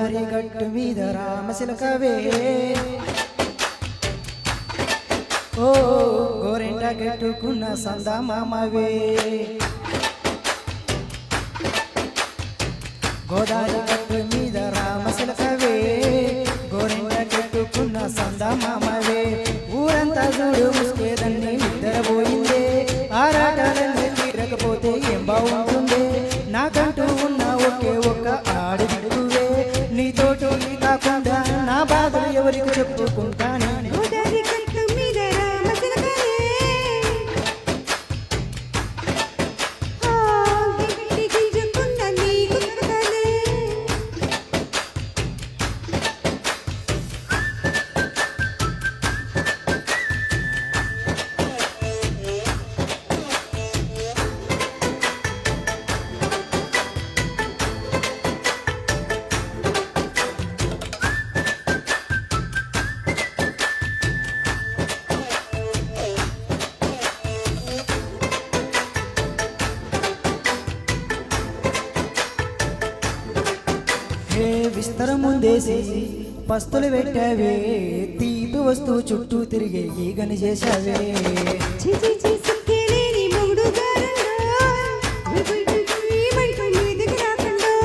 గోదారి గట్టు మీద రామశిలకవే ఓ గోరెంట గట్టుకున్న సందమామవే గోదారి గట్టు మీద రామశిలకవే గోరెంట గట్టుకున్న సందమామవే ఊరంతా చూడు ముసుకేదన్ని నిద్రపోయిందే ఆరాటాలన్నీ తీరకపోతే ఏం బాగుంటుందే నాకంటూ ఉన్న ఒకే ఒక్క ఆడబిడ్డవే నీతోటి కాకుండా నా బాధ ఎవరికి చెప్పుకుంటాను విస్తరం ముందేసి పస్తులు పెట్టావే తీపి వస్తూ చుట్టూ తిరిగే ఈగని చేశావే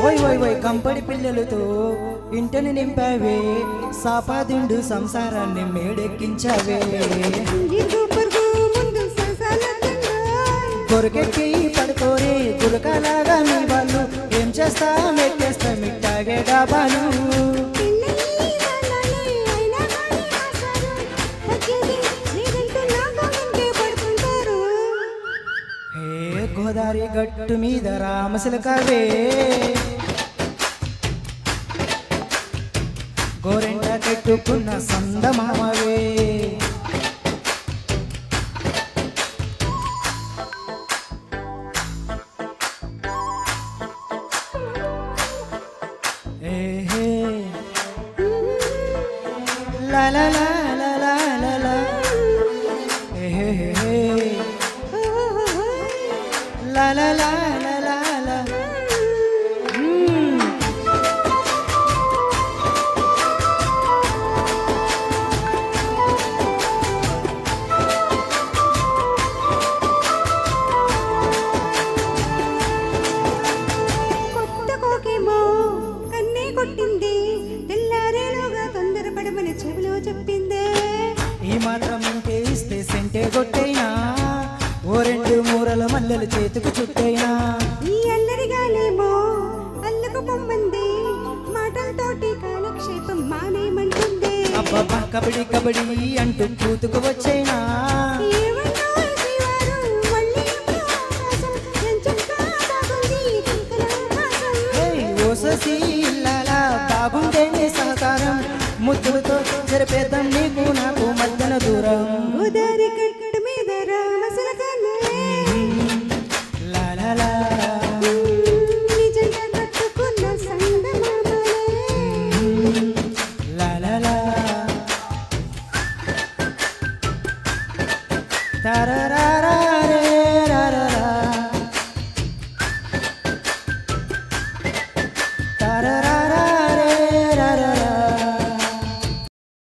ఓయ్ ఓయ్ ఓయ్ కంపడి పిల్లలతో ఇంటిని నింపావే సాపాదిండు సంసారాన్ని మేడెక్కించావే కొరకెక్కి పడుకోరే గురకలాగా మీ వాళ్ళు ఏం చేస్తా మెట్టేస్తా మిట్టాగే డాబాలు హే గోదారి గట్టు మీద రామశిలకవే గోరెంట కట్టుకున్న సందమామవే La la la la la la la hey hey hey la la la la la la కొత్త కోకేమో కన్నే కొట్టింది తెల్లారేలోగా తొందరపడమని చెవిలో చెప్పిందే ఈ మాత్రం ఇంటే ఇస్తే సెంటే కొట్టైనా ఓ రెండు మూరల మల్లెలు చేతుకు చుట్టైనా ఈ అల్లరిగానేమో అల్లకు పొమ్మంది మాటలతోటి కాలక్షేపం మానేమంటుంది అబ్బబ్బా కబడి కబడి అంటూ కూతుకు వచ్చైనా ఓససి ఇల్లాలా బాగుంటేనే సహకారం ముద్దులతో జరిపేద్దాం నీకు నాకు మధ్యన దూరం గోదారి గట్టు మీద రామశిలకవే లా లా లా నిజంగా కట్టుకున్న సందమామవే లా లా లా తారారా